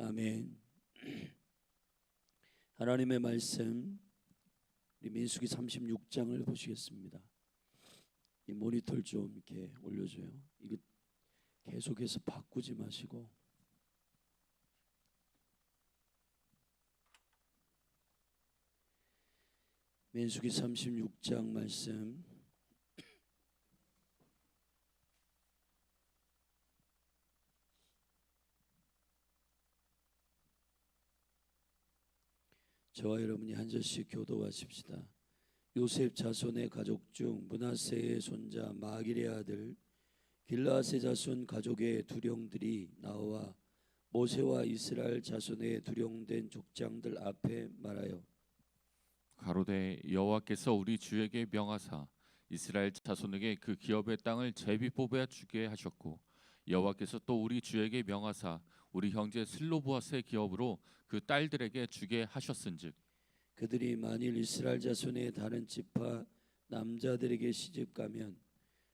아멘. 하나님의 말씀 우리 민수기 36장을 보시겠습니다. 이 모니터를 좀 이렇게 올려줘요. 이거 계속해서 바꾸지 마시고. 민수기 36장 말씀 저와 여러분이 한 절씩 교도하십시다. 요셉 자손의 가족 중 므낫세의 손자 마길의 아들 길르앗의 자손 가족의 두령들이 나와 모세와 이스라엘 자손의 두령된 족장들 앞에 말하여 가로되 여호와께서 우리 주에게 명하사 이스라엘 자손에게 그 기업의 땅을 제비 뽑아 주게 하셨고 여호와께서 또 우리 주에게 명하사 우리 형제 슬로보아스의 기업으로 그 딸들에게 주게 하셨은즉 그들이 만일 이스라엘 자손의 다른 지파 남자들에게 시집가면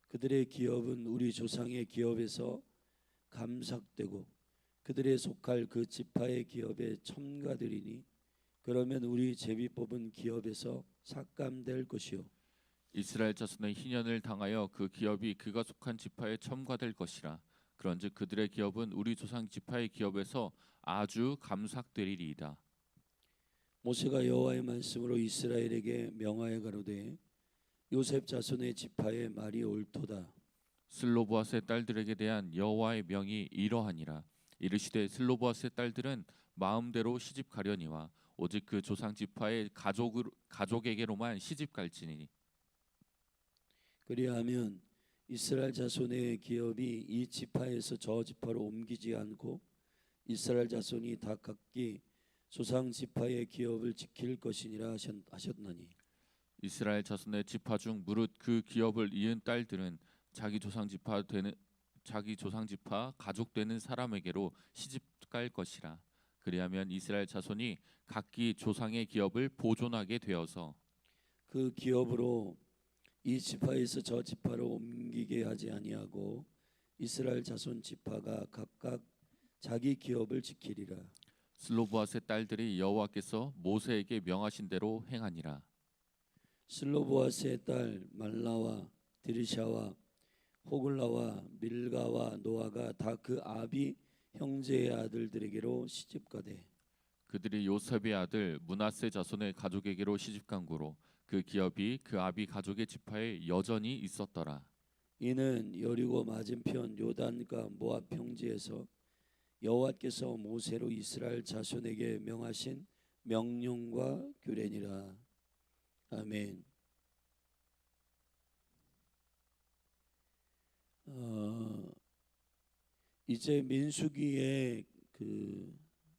그들의 기업은 우리 조상의 기업에서 감삭되고 그들의 속할 그 지파의 기업에 첨가되리니 그러면 우리 제비 뽑은 기업에서 삭감될 것이요 이스라엘 자손의 희년을 당하여 그 기업이 그가 속한 지파에 첨가될 것이라. 그런즉 그들의 기업은 우리 조상 지파의 기업에서 아주 감삭되리이다. 모세가 여호와의 말씀으로 이스라엘에게 명하여 가로되 요셉 자손의 지파의 말이 옳도다. 슬로보아스의 딸들에게 대한 여호와의 명이 이러하니라. 이르시되 슬로보아스의 딸들은 마음대로 시집 가려니와 오직 그 조상 지파의 가족에게로만 시집 갈지니. 그리하면 이스라엘 자손의 기업이 이 지파에서 저 지파로 옮기지 않고 이스라엘 자손이 다 각기 조상 지파의 기업을 지킬 것이니라 하셨나니 이스라엘 자손의 지파 중 무릇 그 기업을 이은 딸들은 자기 조상 지파 가족 되는 사람에게로 시집 갈 것이라. 그리하면 이스라엘 자손이 각기 조상의 기업을 보존하게 되어서 그 기업으로 이 지파에서 저 지파로 옮기게 하지 아니하고 이스라엘 자손 지파가 각각 자기 기업을 지키리라. 슬로보아스의 딸들이 여호와께서 모세에게 명하신 대로 행하니라. 슬로보아스의 딸 말라와 드리샤와 호글라와 밀가와 노아가 다 그 아비 형제의 아들들에게로 시집가되 그들이 요셉의 아들 므낫세 자손의 가족에게로 시집간 고로 그 기업이 그 아비 가족의 지파에 여전히 있었더라. 이는 여리고 맞은편 요단과 모압 평지에서 여호와께서 모세로 이스라엘 자손에게 명하신 명령과 규례니라. 아멘. 이제 민수기의 그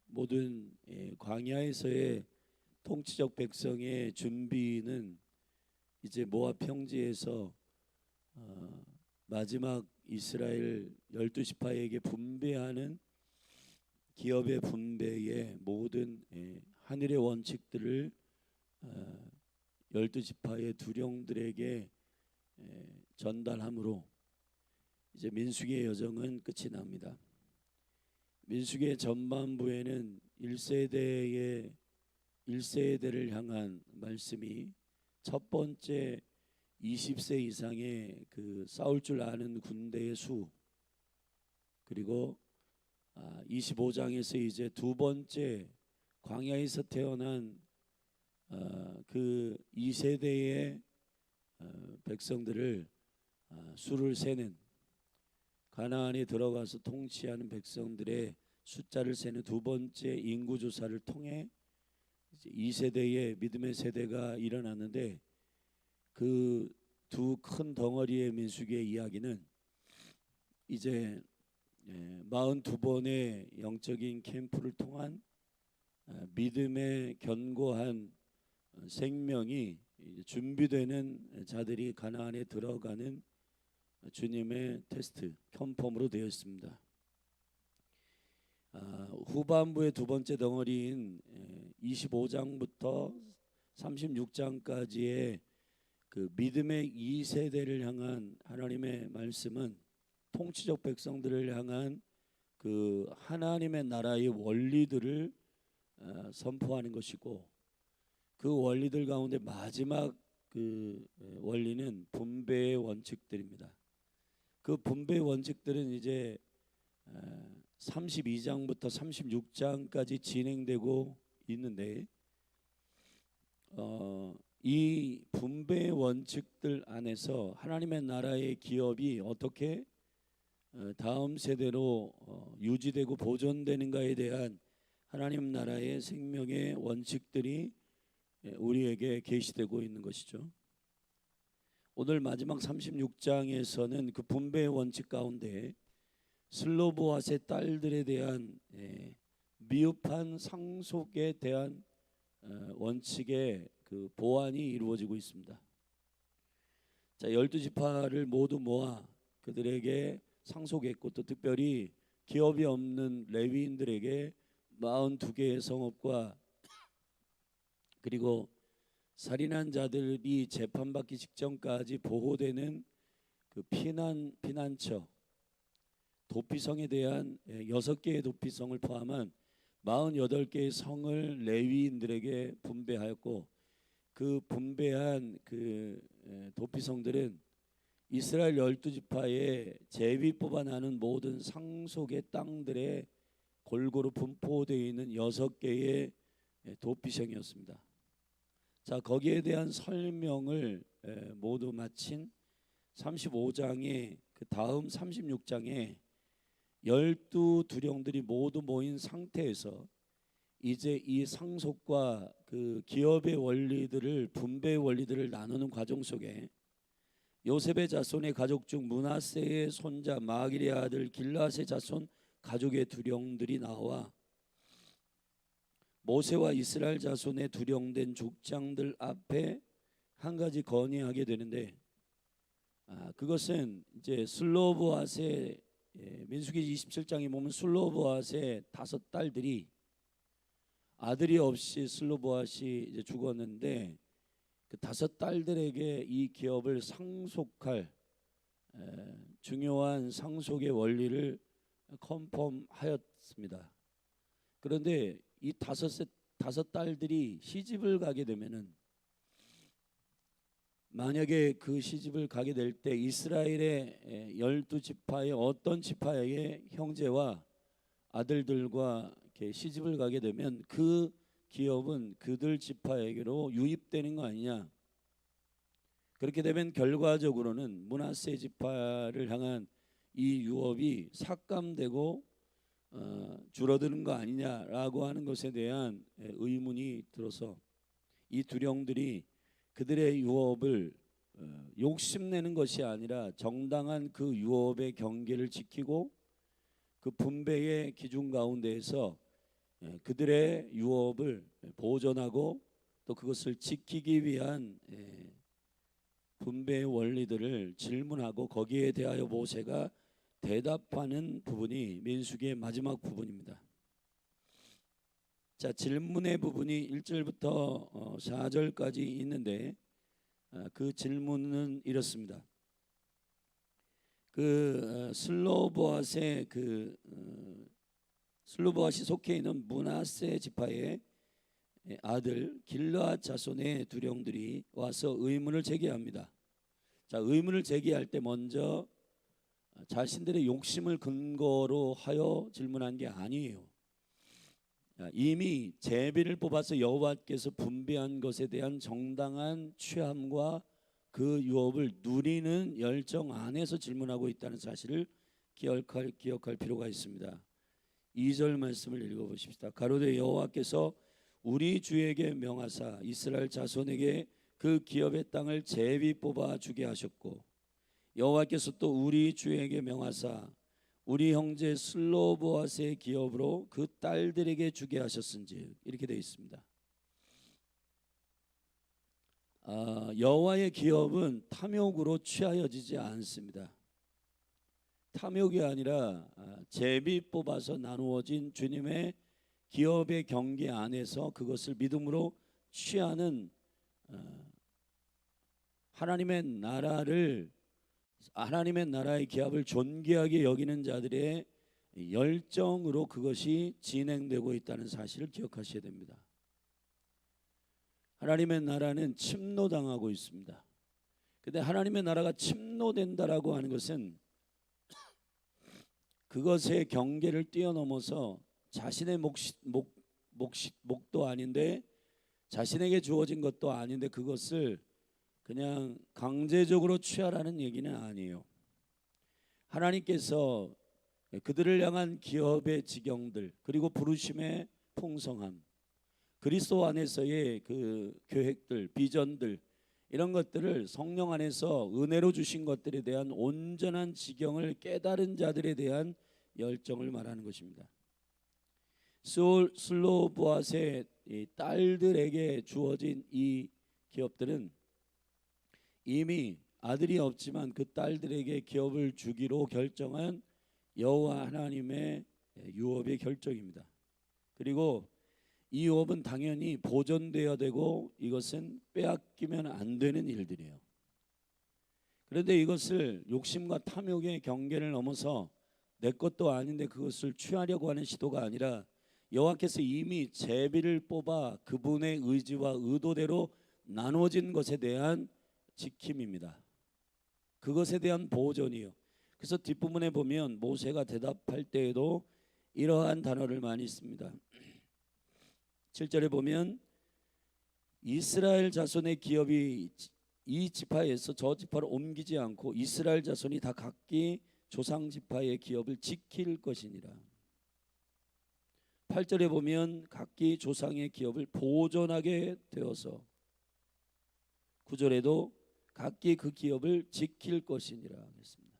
모든 광야에서의 통치적 백성의 준비는 이제 모압 평지에서 마지막 이스라엘 12지파에게 분배하는 기업의 분배의 모든 하늘의 원칙들을 12지파의 두령들에게 전달함으로 이제 민수기의 여정은 끝이 납니다. 민수기의 전반부에는 1세대를 향한 말씀이 첫 번째 20세 이상의 그 싸울 줄 아는 군대의 수, 그리고 25장에서 이제 두 번째 광야에서 태어난 그 2세대의 백성들을 수를 세는, 가나안에 들어가서 통치하는 백성들의 숫자를 세는 두 번째 인구 조사를 통해 이제 2세대의 믿음의 세대가 일어났는데, 그 두 큰 덩어리의 민수기의 이야기는 이제 42번의 영적인 캠프를 통한 믿음의 견고한 생명이 준비되는 자들이 가나안에 들어가는 주님의 테스트 컨펌으로 되어 있습니다. 후반부의 두 번째 덩어리인 25장부터 36장까지의 그 믿음의 2세대를 향한 하나님의 말씀은 통치적 백성들을 향한 그 그 하나님의 나라의 원리들을 선포하는 것이고, 그 원리들 가운데 마지막 그 원리는 분배의 원칙들입니다. 그 분배의 원칙들은 이제 32장부터 36장까지 진행되고 있는데, 이 분배의 원칙들 안에서 하나님의 나라의 기업이 어떻게 다음 세대로 유지되고 보존되는가에 대한 하나님 나라의 생명의 원칙들이 우리에게 계시되고 있는 것이죠. 오늘 마지막 36장에서는 그 분배의 원칙 가운데 슬로보앗의 딸들에 대한 미흡한 상속에 대한 원칙의 그 보완이 이루어지고 있습니다. 자, 12지파를 모두 모아 그들에게 상속했고, 또 특별히 기업이 없는 레위인들에게 42개의 성읍과, 그리고 살인한 자들이 재판받기 직전까지 보호되는 그 피난처 도피성에 대한 6개의 도피성을 포함한 48개의 성을 레위인들에게 분배하였고, 그 분배한 그 도피성들은 이스라엘 12지파의 제비 뽑아나는 모든 상속의 땅들에 골고루 분포되어 있는 6개의 도피성이었습니다. 자, 거기에 대한 설명을 모두 마친 35장의 그 다음 36장에 12두령들이 모두 모인 상태에서 이제 이 상속과 그 기업의 원리들을, 분배의 원리들을 나누는 과정 속에 요셉의 자손의 가족 중 므낫세의 손자 마길의 아들 길앗의 자손 가족의 두령들이 나와 모세와 이스라엘 자손의 두령된 족장들 앞에 한 가지 건의하게 되는데, 그것은 이제 슬로보앗의 민수기 27장에 보면 슬로보앗의 5딸들이 아들이 없이 슬로보앗이 이제 죽었는데, 그 5딸들에게 이 기업을 상속할 중요한 상속의 원리를 컨펌하였습니다. 그런데 이 5딸들이 시집을 가게 되면은, 만약에 그 시집을 가게 될 때 이스라엘의 12지파의 어떤 지파의 형제와 아들들과 이렇게 시집을 가게 되면 그 기업은 그들 지파에게로 유입되는 거 아니냐. 그렇게 되면 결과적으로는 므낫세 지파를 향한 이 유업이 삭감되고 줄어드는 거 아니냐라고 하는 것에 대한 의문이 들어서 이 두령들이 그들의 유업을 욕심내는 것이 아니라 정당한 그 유업의 경계를 지키고 그 분배의 기준 가운데에서 그들의 유업을 보존하고 또 그것을 지키기 위한 분배의 원리들을 질문하고, 거기에 대하여 모세가 대답하는 부분이 민수기의 마지막 부분입니다. 자, 질문의 부분이 1절부터 4절까지 있는데, 그 질문은 이렇습니다. 그 슬로보앗의 슬로보앗이 속해 있는 므낫세 지파의 아들 길르앗 자손의 두령들이 와서 의문을 제기합니다. 자, 의문을 제기할 때 먼저 자신들의 욕심을 근거로 하여 질문한 게 아니에요. 이미 제비를 뽑아서 여호와께서 분배한 것에 대한 정당한 취함과 그 유업을 누리는 열정 안에서 질문하고 있다는 사실을 기억할 필요가 있습니다. 2절 말씀을 읽어보십시다. 가로되 여호와께서 우리 주에게 명하사 이스라엘 자손에게 그 기업의 땅을 제비 뽑아 주게 하셨고, 여호와께서 또 우리 주에게 명하사 우리 형제 슬로보앗의 기업으로 그 딸들에게 주게 하셨은지, 이렇게 되어 있습니다. 여호와의 기업은 탐욕으로 취하여지지 않습니다. 탐욕이 아니라 제비 뽑아서 나누어진 주님의 기업의 경계 안에서 그것을 믿음으로 취하는 하나님의 나라의 기업을 존귀하게 여기는 자들의 열정으로 그것이 진행되고 있다는 사실을 기억하셔야 됩니다. 하나님의 나라는 침노당하고 있습니다. 근데 하나님의 나라가 침노된다라고 하는 것은 그것의 경계를 뛰어넘어서 자신의 목도 아닌데 자신에게 주어진 것도 아닌데 그것을 그냥 강제적으로 취하라는 얘기는 아니에요. 하나님께서 그들을 향한 기업의 지경들 그리고 부르심의 풍성함, 그리스도 안에서의 그 계획들, 비전들 이런 것들을 성령 안에서 은혜로 주신 것들에 대한 온전한 지경을 깨달은 자들에 대한 열정을 말하는 것입니다. 슬로보앗의 딸들에게 주어진 이 기업들은 이미 아들이 없지만 그 딸들에게 기업을 주기로 결정한 여호와 하나님의 유업의 결정입니다. 그리고 이 유업은 당연히 보존되어야 되고 이것은 빼앗기면 안 되는 일들이에요. 그런데 이것을 욕심과 탐욕의 경계를 넘어서 내 것도 아닌데 그것을 취하려고 하는 시도가 아니라 여호와께서 이미 제비를 뽑아 그분의 의지와 의도대로 나눠진 것에 대한 지킴입니다. 그것에 대한 보존이요. 그래서 뒷부분에 보면 모세가 대답할 때에도 이러한 단어를 많이 씁니다. 7절에 보면 이스라엘 자손의 기업이 이 지파에서 저 지파로 옮기지 않고 이스라엘 자손이 다 각기 조상 지파의 기업을 지킬 것이니라. 8절에 보면 각기 조상의 기업을 보존하게 되어서 9절에도 각기 그 기업을 지킬 것이니라 했습니다.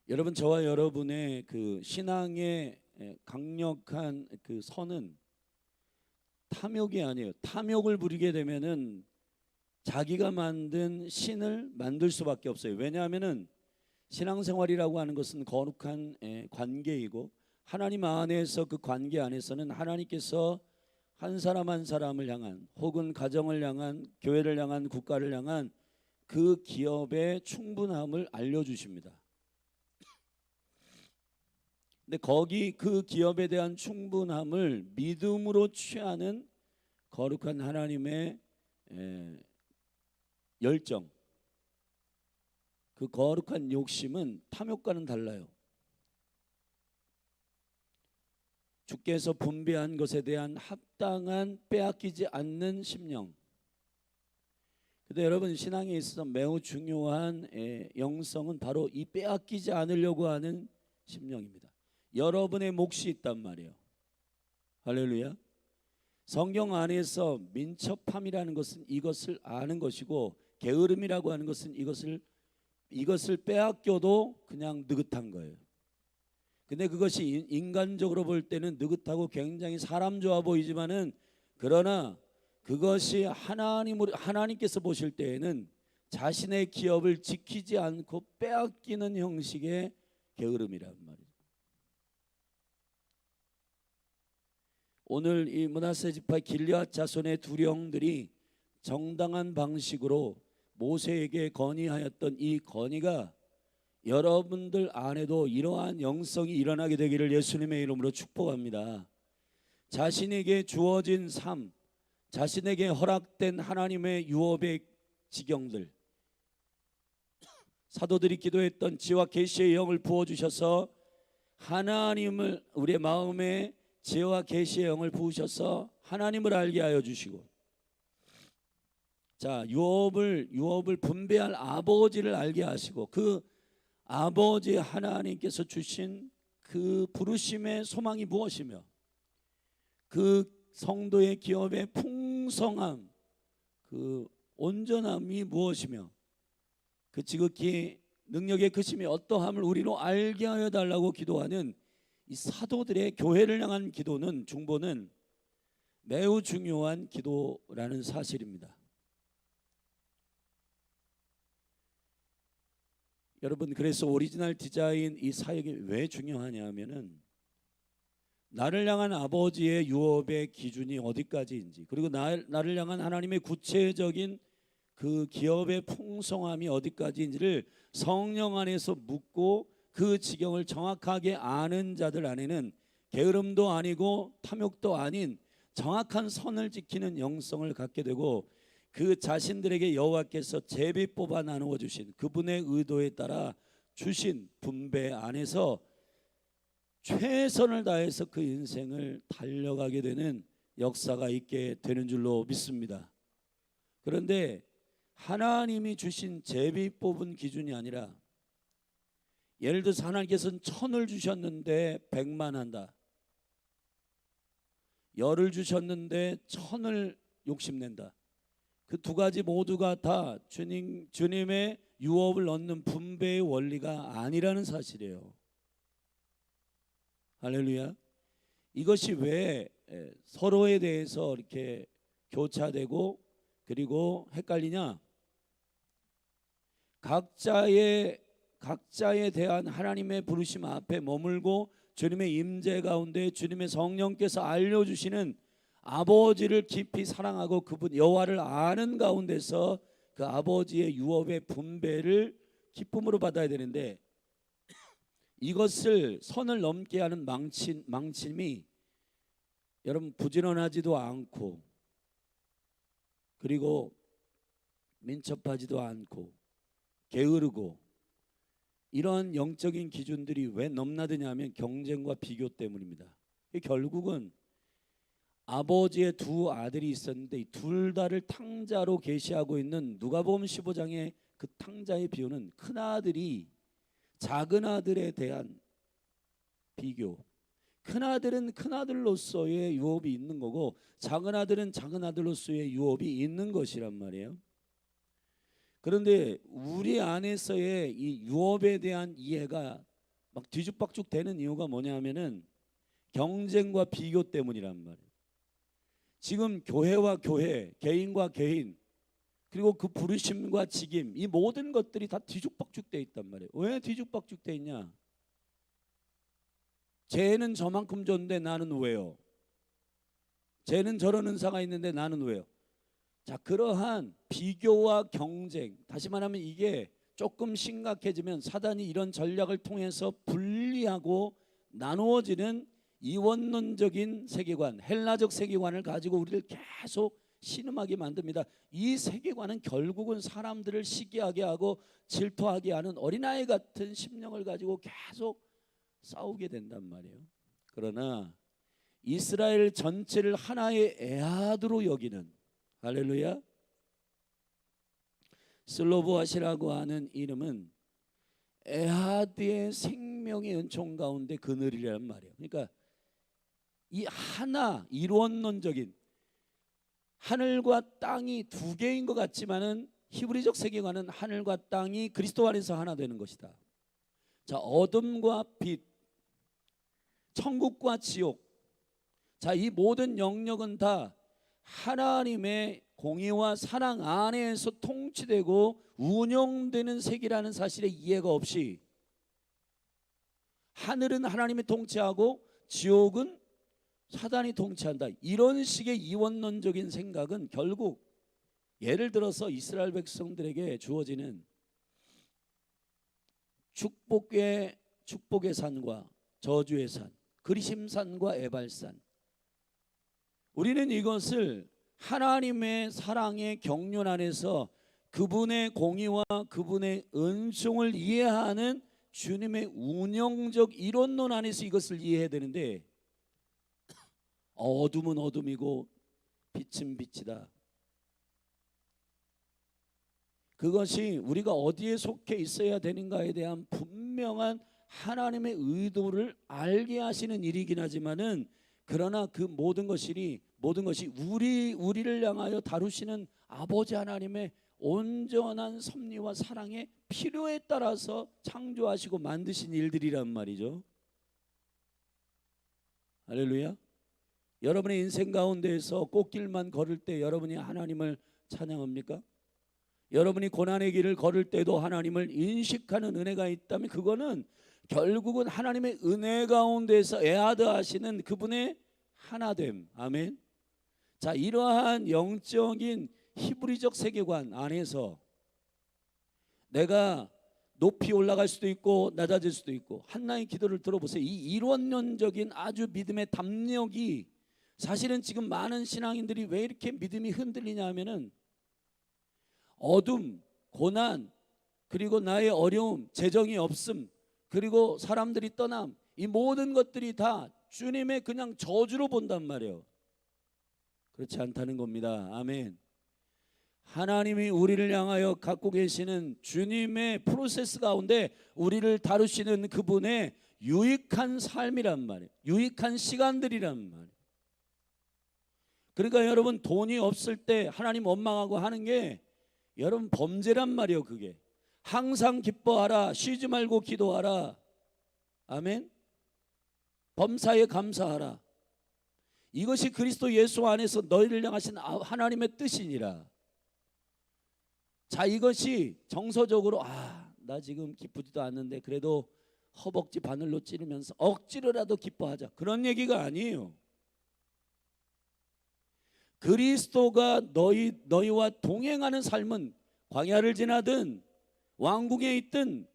여러분, 저와 여러분의 그 신앙의 강력한 그 선은 탐욕이 아니에요. 탐욕을 부리게 되면은 자기가 만든 신을 만들 수밖에 없어요. 왜냐하면은 신앙생활이라고 하는 것은 거룩한 관계이고 하나님 안에서 그 관계 안에서는 하나님께서 한 사람 한 사람을 향한 혹은 가정을 향한 교회를 향한 국가를 향한 그 기업의 충분함을 알려주십니다. 근데 거기 그 기업에 대한 충분함을 믿음으로 취하는 거룩한 하나님의 열정, 그 거룩한 욕심은 탐욕과는 달라요. 주께서 분배한 것에 대한 합당한 빼앗기지 않는 심령. 근데 여러분, 신앙에 있어서 매우 중요한 영성은 바로 이 빼앗기지 않으려고 하는 심령입니다. 여러분의 몫이 있단 말이에요. 할렐루야. 성경 안에서 민첩함이라는 것은 이것을 아는 것이고 게으름이라고 하는 것은 이것을 빼앗겨도 그냥 느긋한 거예요. 근데 그것이 인간적으로 볼 때는 느긋하고 굉장히 사람 좋아 보이지만은 그러나 그것이 하나님께서 보실 때에는 자신의 기업을 지키지 않고 빼앗기는 형식의 게으름이란 말이죠. 오늘 이 므낫세 지파 길앗 자손의 두 영들이 정당한 방식으로 모세에게 건의하였던 이 건의가 여러분들 안에도 이러한 영성이 일어나게 되기를 예수님의 이름으로 축복합니다. 자신에게 주어진 삶, 자신에게 허락된 하나님의 유업의 지경들, 사도들이 기도했던 지와 계시의 영을 부어주셔서 하나님을 우리의 마음에 지혜와 계시의 영을 부으셔서 하나님을 알게 하여 주시고, 자, 유업을 분배할 아버지를 알게 하시고 그 아버지 하나님께서 주신 그 부르심의 소망이 무엇이며 그 성도의 기업의 풍성함, 그 온전함이 무엇이며 그 지극히 능력의 크심이 어떠함을 우리로 알게 하여 달라고 기도하는 이 사도들의 교회를 향한 기도는, 중보는 매우 중요한 기도라는 사실입니다. 여러분, 그래서 오리지널 디자인 이 사역이 왜 중요하냐 하면은 나를 향한 아버지의 유업의 기준이 어디까지인지, 그리고 나를 향한 하나님의 구체적인 그 기업의 풍성함이 어디까지인지를 성령 안에서 묻고 그 지경을 정확하게 아는 자들 안에는 게으름도 아니고 탐욕도 아닌 정확한 선을 지키는 영성을 갖게 되고, 그 자신들에게 여호와께서 제비 뽑아 나누어 주신 그분의 의도에 따라 주신 분배 안에서 최선을 다해서 그 인생을 달려가게 되는 역사가 있게 되는 줄로 믿습니다. 그런데 하나님이 주신 제비 뽑은 기준이 아니라, 예를 들어서 하나님께서는 1000을 주셨는데 100만 한다, 10을 주셨는데 1000을 욕심낸다. 그 두 가지 모두가 다 주님의 유업을 얻는 분배의 원리가 아니라는 사실이에요. 할렐루야. 이것이 왜 서로에 대해서 이렇게 교차되고 그리고 헷갈리냐? 각자에 대한 하나님의 부르심 앞에 머물고 주님의 임재 가운데 주님의 성령께서 알려주시는 아버지를 깊이 사랑하고 그분 여호와를 아는 가운데서 그 아버지의 유업의 분배를 기쁨으로 받아야 되는데, 이것을 선을 넘게 하는 망침이 여러분 부지런하지도 않고 그리고 민첩하지도 않고 게으르고, 이런 영적인 기준들이 왜 넘나드냐면 경쟁과 비교 때문입니다. 결국은 아버지의 두 아들이 있었는데 이 둘 다를 탕자로 계시하고 있는 누가복음 15장의 그 탕자의 비유는 큰아들이 작은아들에 대한 비교, 큰아들은 큰아들로서의 유업이 있는 거고 작은아들은 작은아들로서의 유업이 있는 것이란 말이에요. 그런데 우리 안에서의 이 유업에 대한 이해가 막 뒤죽박죽 되는 이유가 뭐냐면은 경쟁과 비교 때문이란 말이에요. 지금 교회와 교회, 개인과 개인, 그리고 그 부르심과 직임, 이 모든 것들이 다 뒤죽박죽 돼 있단 말이에요. 왜 뒤죽박죽 돼 있냐? 쟤는 저만큼 줬는데 나는 왜요? 쟤는 저런 은사가 있는데 나는 왜요? 자, 그러한 비교와 경쟁, 다시 말하면 이게 조금 심각해지면 사단이 이런 전략을 통해서 분리하고 나누어지는 이원론적인 세계관, 헬라적 세계관을 가지고 우리를 계속 신음하게 만듭니다. 이 세계관은 결국은 사람들을 시기하게 하고 질투하게 하는 어린아이 같은 심령을 가지고 계속 싸우게 된단 말이에요. 그러나 이스라엘 전체를 하나의 에하드로 여기는, 할렐루야, 슬로보아시라고 하는 이름은 에하드의 생명의 은총 가운데 그늘이란 말이에요. 그러니까 이 하나, 이론론적인 하늘과 땅이 두 개인 것 같지만은 히브리적 세계관은 하늘과 땅이 그리스도 안에서 하나 되는 것이다. 자, 어둠과 빛, 천국과 지옥, 자, 이 모든 영역은 다 하나님의 공의와 사랑 안에서 통치되고 운영되는 세계라는 사실에 이해가 없이 하늘은 하나님이 통치하고 지옥은 사단이 통치한다, 이런 식의 이원론적인 생각은 결국 예를 들어서 이스라엘 백성들에게 주어지는 축복의 산과 저주의 산, 그리심산과 에발산, 우리는 이것을 하나님의 사랑의 경륜 안에서 그분의 공의와 그분의 은총을 이해하는 주님의 운영적 이론론 안에서 이것을 이해해야 되는데, 어둠은 어둠이고 빛은 빛이다. 그것이 우리가 어디에 속해 있어야 되는가에 대한 분명한 하나님의 의도를 알게 하시는 일이긴 하지만은, 그러나 그 모든 것이 우리를 향하여 다루시는 아버지 하나님의 온전한 섭리와 사랑의 필요에 따라서 창조하시고 만드신 일들이란 말이죠. 할렐루야. 여러분의 인생 가운데에서 꽃길만 걸을 때 여러분이 하나님을 찬양합니까? 여러분이 고난의 길을 걸을 때도 하나님을 인식하는 은혜가 있다면 그거는 결국은 하나님의 은혜 가운데서 에하드 하시는 그분의 하나됨. 아멘. 자, 이러한 영적인 히브리적 세계관 안에서 내가 높이 올라갈 수도 있고 낮아질 수도 있고. 한나의 기도를 들어보세요. 이 이론론적인 아주 믿음의 담력이 사실은 지금 많은 신앙인들이 왜 이렇게 믿음이 흔들리냐 하면은 어둠, 고난, 그리고 나의 어려움, 재정이 없음, 그리고 사람들이 떠남, 이 모든 것들이 다 주님의 그냥 저주로 본단 말이에요. 그렇지 않다는 겁니다. 아멘. 하나님이 우리를 향하여 갖고 계시는 주님의 프로세스 가운데 우리를 다루시는 그분의 유익한 삶이란 말이에요. 유익한 시간들이란 말이에요. 그러니까 여러분, 돈이 없을 때 하나님 원망하고 하는 게 여러분 범죄란 말이에요. 그게 항상 기뻐하라, 쉬지 말고 기도하라. 아멘. 범사에 감사하라. 이것이 그리스도 예수 안에서 너희를 향하신 하나님의 뜻이니라. 자, 이것이 정서적으로 나 지금 기쁘지도 않는데 그래도 허벅지 바늘로 찌르면서 억지로라도 기뻐하자, 그런 얘기가 아니에요. 그리스도가 너희와 동행하는 삶은 광야를 지나든 왕궁에 있든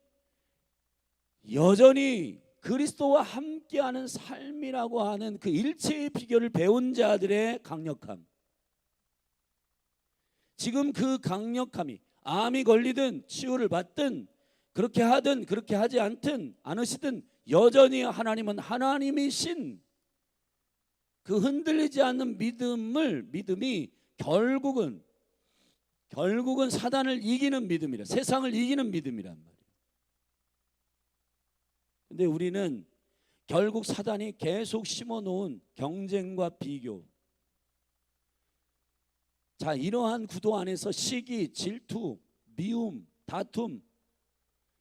여전히 그리스도와 함께하는 삶이라고 하는 그 일체의 비결을 배운 자들의 강력함. 지금 그 강력함이 암이 걸리든 치유를 받든 그렇게 하든 그렇게 하지 않으시든 여전히 하나님은 하나님이신 그 흔들리지 않는 믿음이 결국은 사단을 이기는 믿음이라, 세상을 이기는 믿음이란 말이에요. 근데 우리는 결국 사단이 계속 심어놓은 경쟁과 비교, 자, 이러한 구도 안에서 시기, 질투, 미움, 다툼,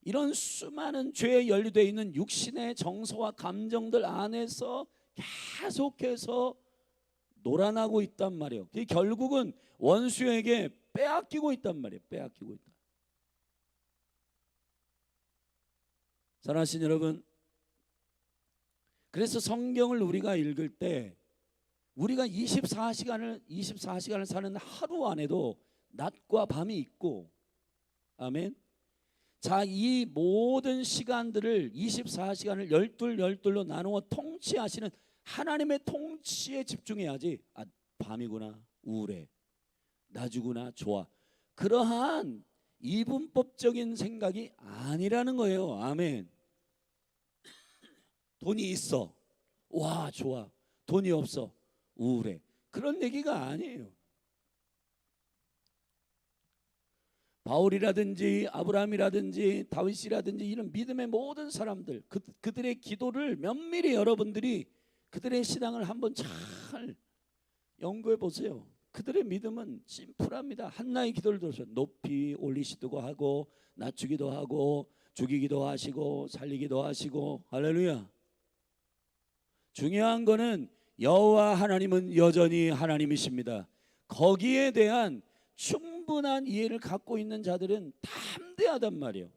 이런 수많은 죄에 연루되어 있는 육신의 정서와 감정들 안에서 계속해서 놀아나고 있단 말이에요. 결국은 원수에게 빼앗기고 있단 말이에요. 빼앗기고 있다. 사랑하신 여러분, 그래서 성경을 우리가 읽을 때 우리가 24시간을 사는 하루 안에도 낮과 밤이 있고, 아멘. 자, 이 모든 시간들을 24시간을 열둘로 나누어 통치하시는 하나님의 통치에 집중해야지 밤이구나 우울해, 낮이구나 좋아, 그러한 이분법적인 생각이 아니라는 거예요. 아멘. 돈이 있어, 와 좋아. 돈이 없어, 우울해. 그런 얘기가 아니에요. 바울이라든지 아브라함이라든지 다윗이라든지 이런 믿음의 모든 사람들, 그들의 기도를 면밀히 여러분들이 그들의 신앙을 한번 잘 연구해 보세요. 그들의 믿음은 심플합니다. 한나의 기도를 들어서 높이 올리시기도 하고 낮추기도 하고 죽이기도 하시고 살리기도 하시고, 할렐루야. 중요한 거는 여호와 하나님은 여전히 하나님이십니다. 거기에 대한 충분한 이해를 갖고 있는 자들은 담대하단 말이에요.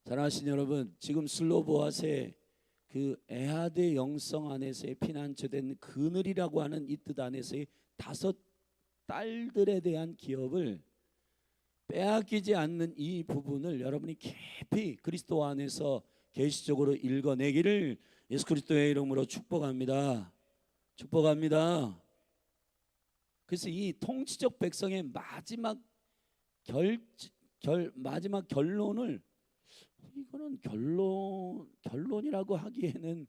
사랑하신 여러분, 지금 슬로보아스의 그 에하드 영성 안에서의 피난처된 그늘이라고 하는 이 뜻 안에서의 5 딸들에 대한 기업을 빼앗기지 않는 이 부분을 여러분이 깊이 그리스도 안에서 계시적으로 읽어내기를 예수 그리스도의 이름으로 축복합니다. 축복합니다. 그래서 이 통치적 백성의 마지막 결론을, 이거는 결론이라고 하기에는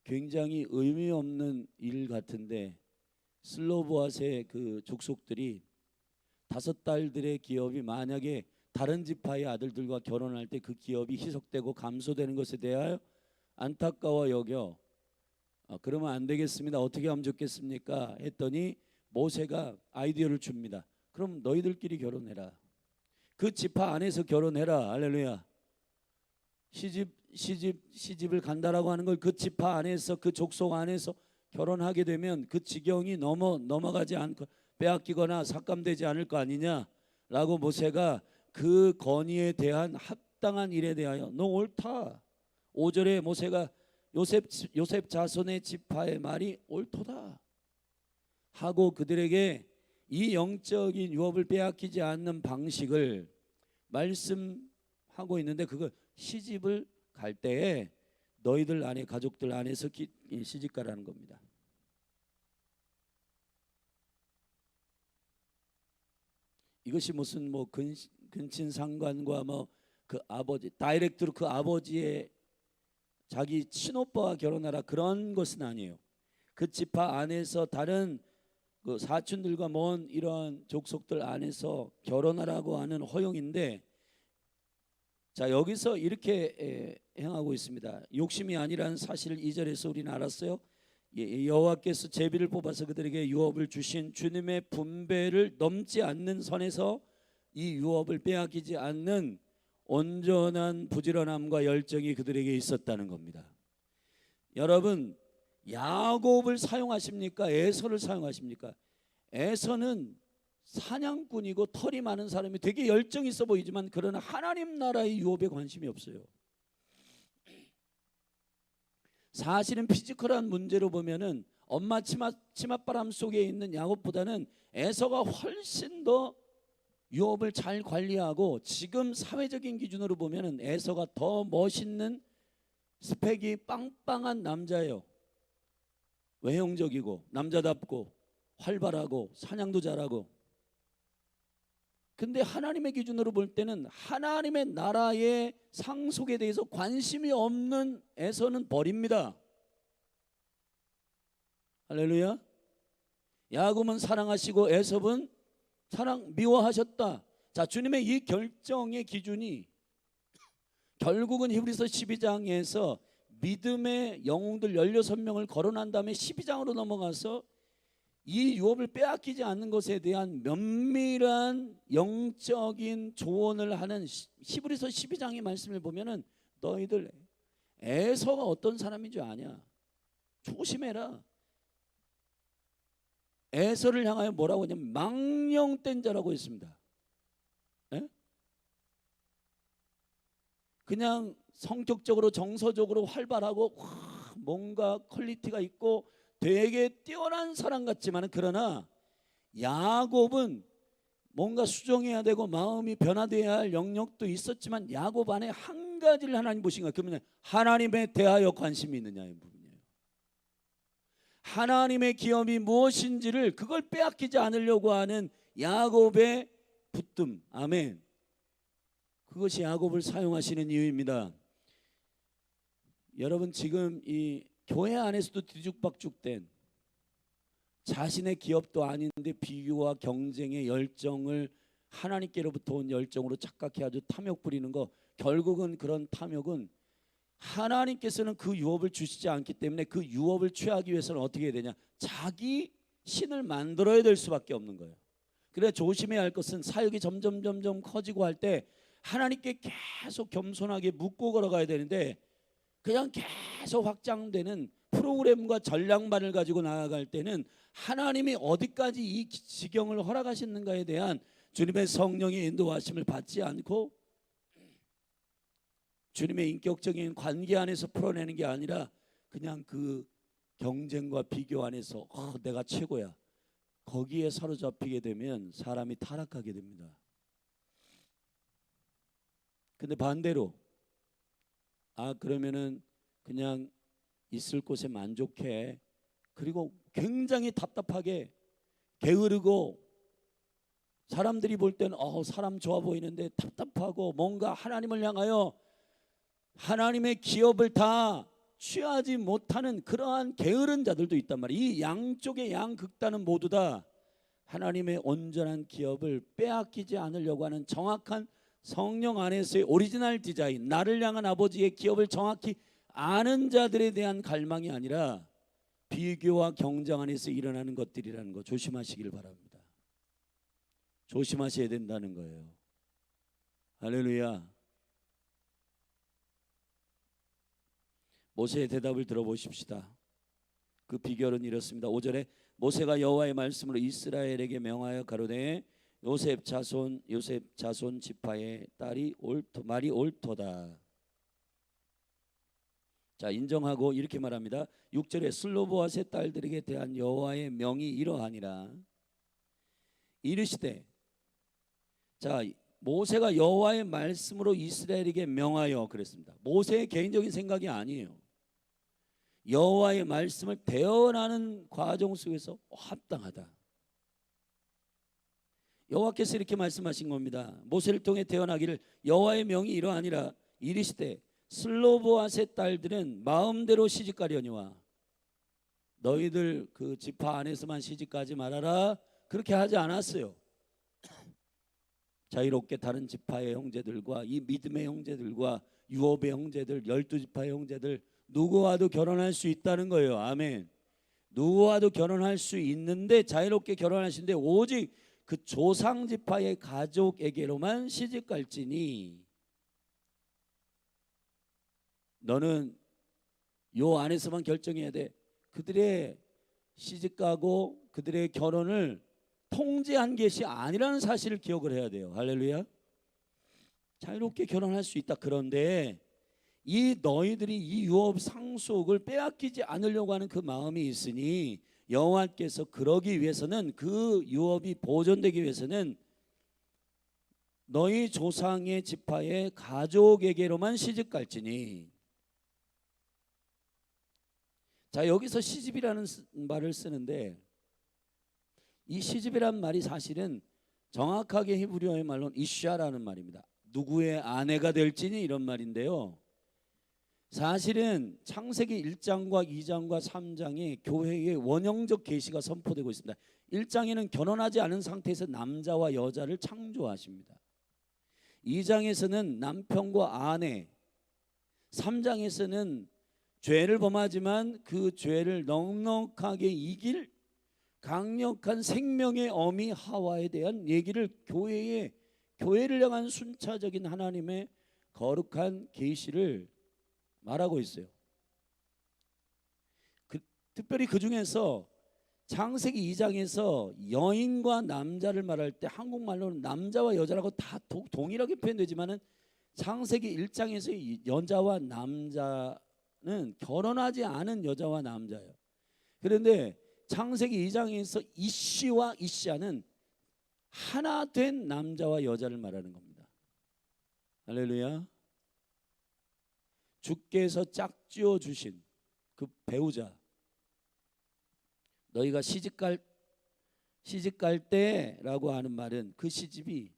굉장히 의미 없는 일 같은데, 슬로보아스의 그 족속들이 5 딸들의 기업이 만약에 다른 지파의 아들들과 결혼할 때 그 기업이 희석되고 감소되는 것에 대하여 안타까워 여겨 그러면 안 되겠습니다. 어떻게 하면 좋겠습니까? 했더니 모세가 아이디어를 줍니다. 그럼 너희들끼리 결혼해라. 그 지파 안에서 결혼해라. 할렐루야. 시집을 간다라고 하는 걸 그 지파 안에서, 그 족속 안에서 결혼하게 되면 그 지경이 넘어가지 않고 빼앗기거나 삭감되지 않을 거 아니냐라고 모세가 그 건의에 대한 합당한 일에 대하여 너 옳다. 5절에 모세가 요셉 자손의 지파의 말이 옳도다 하고 그들에게 이 영적인 유업을 빼앗기지 않는 방식을 말씀하고 있는데, 그거 시집을 갈 때에 너희들 안에, 가족들 안에서 시집가라는 겁니다. 이것이 무슨 뭐 근친 상관과 뭐 그 아버지 다이렉트로 그 아버지의 자기 친오빠와 결혼하라 그런 것은 아니에요. 그 지파 안에서 다른 그 사촌들과 먼 이런 족속들 안에서 결혼하라고 하는 허용인데, 자 여기서 이렇게 행하고 있습니다. 욕심이 아니라는 사실을 2절에서 우리는 알았어요. 여호와께서 제비를 뽑아서 그들에게 유업을 주신 주님의 분배를 넘지 않는 선에서 이 유업을 빼앗기지 않는 온전한 부지런함과 열정이 그들에게 있었다는 겁니다. 여러분, 야곱을 사용하십니까? 에서를 사용하십니까? 에서는 사냥꾼이고 털이 많은 사람이 되게 열정 있어 보이지만, 그러나 하나님 나라의 유업에 관심이 없어요. 사실은 피지컬한 문제로 보면은 엄마 치맛바람 속에 있는 야곱보다는 에서가 훨씬 더 유업을 잘 관리하고, 지금 사회적인 기준으로 보면은 에서가 더 멋있는 스펙이 빵빵한 남자예요. 외형적이고 남자답고 활발하고 사냥도 잘하고. 근데 하나님의 기준으로 볼 때는 하나님의 나라의 상속에 대해서 관심이 없는 에서는 버립니다. 할렐루야. 야곱은 사랑하시고 에섭은 미워하셨다. 자, 주님의 이 결정의 기준이 결국은 히브리서 12장에서 믿음의 영웅들 16명을 거론한 다음에 12장으로 넘어가서 이 유업을 빼앗기지 않는 것에 대한 면밀한 영적인 조언을 하는 히브리서 12장의 말씀을 보면은, 너희들 에서가 어떤 사람인 줄 아냐? 조심해라. 에서를 향하여 뭐라고 하냐면 망령된 자라고 했습니다. 에? 그냥 성격적으로 정서적으로 활발하고 뭔가 퀄리티가 있고 되게 뛰어난 사람 같지만, 그러나 야곱은 뭔가 수정해야 되고 마음이 변화되어야 할 영역도 있었지만, 야곱 안에 한 가지를 하나님 보신 거예요. 그러면 하나님에 대하여 관심이 있느냐의 부분이에요. 하나님의 기업이 무엇인지를 그걸 빼앗기지 않으려고 하는 야곱의 붙듦. 아멘. 그것이 야곱을 사용하시는 이유입니다. 여러분, 지금 이 교회 안에서도 뒤죽박죽된, 자신의 기업도 아닌데 비교와 경쟁의 열정을 하나님께로부터 온 열정으로 착각해 아주 탐욕 부리는 거, 결국은 그런 탐욕은 하나님께서는 그 유업을 주시지 않기 때문에 그 유업을 취하기 위해서는 어떻게 해야 되냐? 자기 신을 만들어야 될 수밖에 없는 거예요. 그래 조심해야 할 것은, 사역이 점점 커지고 할 때 하나님께 계속 겸손하게 묻고 걸어가야 되는데, 그냥 계속 확장되는 프로그램과 전략만을 가지고 나아갈 때는 하나님이 어디까지 이 지경을 허락하시는가에 대한 주님의 성령의 인도하심을 받지 않고 주님의 인격적인 관계 안에서 풀어내는 게 아니라, 그냥 그 경쟁과 비교 안에서 내가 최고야, 거기에 사로잡히게 되면 사람이 타락하게 됩니다. 근데 반대로 그러면은 그냥 있을 곳에 만족해, 그리고 굉장히 답답하게 게으르고, 사람들이 볼 때는 사람 좋아 보이는데 답답하고, 뭔가 하나님을 향하여 하나님의 기업을 다 취하지 못하는 그러한 게으른 자들도 있단 말이에요. 이 양쪽의 양극단은 모두 다 하나님의 온전한 기업을 빼앗기지 않으려고 하는 정확한 성령 안에서의 오리지널 디자인, 나를 향한 아버지의 기업을 정확히 아는 자들에 대한 갈망이 아니라 비교와 경쟁 안에서 일어나는 것들이라는 거 조심하시길 바랍니다. 조심하셔야 된다는 거예요. 할렐루야. 모세의 대답을 들어보십시다. 그 비결은 이렇습니다. 5절에 모세가 여호와의 말씀으로 이스라엘에게 명하여 가로되 요셉 자손 지파의 말이 옳도다. 자, 인정하고 이렇게 말합니다. 6절에 슬로보아의 딸들에게 대한 여호와의 명이 이러하니라. 이르시되, 자, 모세가 여호와의 말씀으로 이스라엘에게 명하여 그랬습니다. 모세의 개인적인 생각이 아니에요. 여호와의 말씀을 대언하는 과정 속에서 합당하다. 여호와께서 이렇게 말씀하신 겁니다. 모세를 통해 대언하기를, 여호와의 명이 이러하니라. 이르시되 슬로보앗의 딸들은 마음대로 시집가려니와 너희들 그 지파 안에서만 시집가지 말아라. 그렇게 하지 않았어요. 자유롭게 다른 지파의 형제들과 이 믿음의 형제들과 유업의 형제들, 12지파의 형제들 누구와도 결혼할 수 있다는 거예요. 아멘. 누구와도 결혼할 수 있는데 자유롭게 결혼하시는데 오직 그 조상 지파의 가족에게로만 시집갈지니 너는 요 안에서만 결정해야 돼. 그들의 시집가고 그들의 결혼을 통제한 것이 아니라는 사실을 기억을 해야 돼요. 할렐루야. 자유롭게 결혼할 수 있다. 그런데 이 너희들이 이 유업 상속을 빼앗기지 않으려고 하는 그 마음이 있으니 여호와께서 그러기 위해서는, 그 유업이 보존되기 위해서는 너희 조상의 지파의 가족에게로만 시집갈지니. 자, 여기서 시집이라는 말을 쓰는데 이 시집이란 말이 사실은 정확하게 히브리어의 말로는 이샤라는 말입니다. 누구의 아내가 될지니 이런 말인데요. 사실은 창세기 1장과 2장과 3장에 교회의 원형적 계시가 선포되고 있습니다. 1장에는 결혼하지 않은 상태에서 남자와 여자를 창조하십니다. 2장에서는 남편과 아내, 3장에서는 죄를 범하지만 그 죄를 넉넉하게 이길 강력한 생명의 어미 하와에 대한 얘기를 교회를 향한 순차적인 하나님의 거룩한 계시를 말하고 있어요. 특별히 그 중에서 창세기 2장에서 여인과 남자를 말할 때 한국말로는 남자와 여자라고 다 동일하게 표현되지만은 창세기 1장에서 여자와 남자는 결혼하지 않은 여자와 남자예요. 그런데 창세기 2장에서 이씨와 이씨아는 하나 된 남자와 여자를 말하는 겁니다. 할렐루야. 주께서 짝지어 주신 그 배우자, 너희가 시집갈 때라고 하는 말은 그 시집이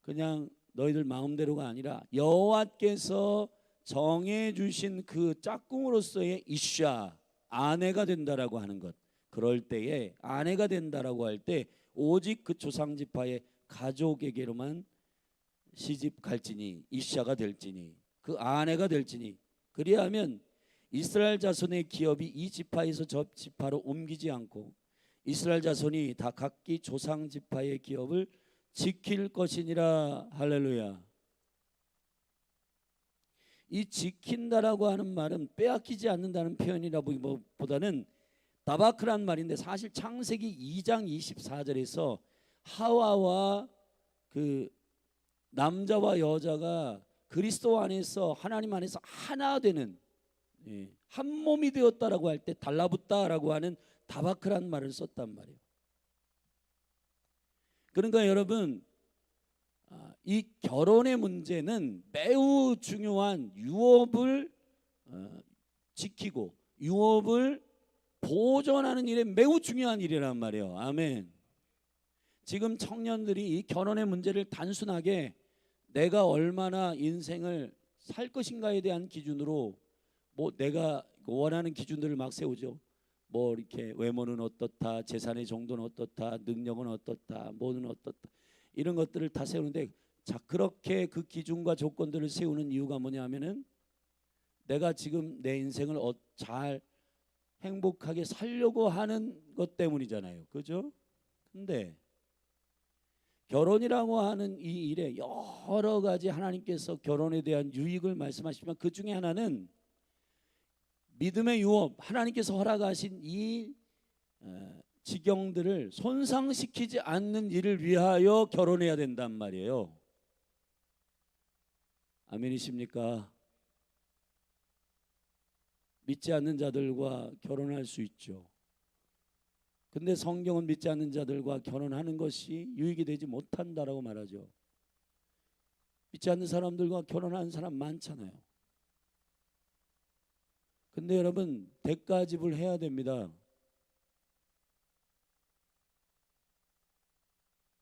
그냥 너희들 마음대로가 아니라 여호와께서 정해 주신 그 짝꿍으로서의 이샤, 아내가 된다라고 하는 것. 그럴 때에 아내가 된다라고 할 때 오직 그 조상 지파의 가족에게로만 시집 갈지니, 이샤가 될지니, 그 아내가 될지니. 그리하면 이스라엘 자손의 기업이 이 지파에서 저 지파로 옮기지 않고 이스라엘 자손이 다 각기 조상 지파의 기업을 지킬 것이니라. 할렐루야. 이 지킨다라고 하는 말은 빼앗기지 않는다는 표현이라기보다는 다바크란 말인데, 사실 창세기 2장 24절에서 하와와 그 남자와 여자가 그리스도 안에서, 하나님 안에서 하나 되는, 한 몸이 되었다라고 할 때 달라붙다라고 하는 다바크란 말을 썼단 말이에요. 그러니까 여러분, 이 결혼의 문제는 매우 중요한 유업을 지키고 유업을 보존하는 일에 매우 중요한 일이란 말이에요. 아멘. 지금 청년들이 이 결혼의 문제를 단순하게 내가 얼마나 인생을 살 것인가에 대한 기준으로 뭐 내가 원하는 기준들을 막 세우죠. 뭐 이렇게 외모는 어떻다, 재산의 정도는 어떻다, 능력은 어떻다, 뭐는 어떻다, 이런 것들을 다 세우는데, 자, 그렇게 그 기준과 조건들을 세우는 이유가 뭐냐면은 내가 지금 내 인생을 잘 행복하게 살려고 하는 것 때문이잖아요. 그죠? 근데 결혼이라고 하는 이 일에 여러 가지 하나님께서 결혼에 대한 유익을 말씀하시지만 그 중에 하나는 믿음의 유업, 하나님께서 허락하신 이 지경들을 손상시키지 않는 일을 위하여 결혼해야 된단 말이에요. 아멘이십니까? 믿지 않는 자들과 결혼할 수 있죠. 근데 성경은 믿지 않는 자들과 결혼하는 것이 유익이 되지 못한다라고 말하죠. 믿지 않는 사람들과 결혼하는 사람 많잖아요. 근데 여러분 대가 지불해야 됩니다.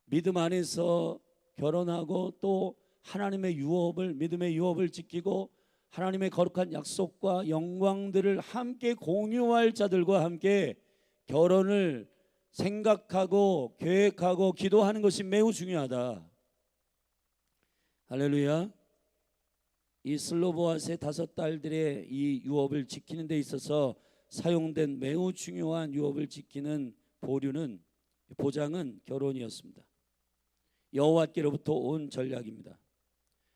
믿음 안에서 결혼하고 또 하나님의 유업을, 믿음의 유업을 지키고 하나님의 거룩한 약속과 영광들을 함께 공유할 자들과 함께 결혼을 생각하고 계획하고 기도하는 것이 매우 중요하다. 할렐루야. 이 슬로보아스의 5딸들의 이 유업을 지키는 데 있어서 사용된 매우 중요한 유업을 지키는 보장은 결혼이었습니다. 여호와께로부터 온 전략입니다.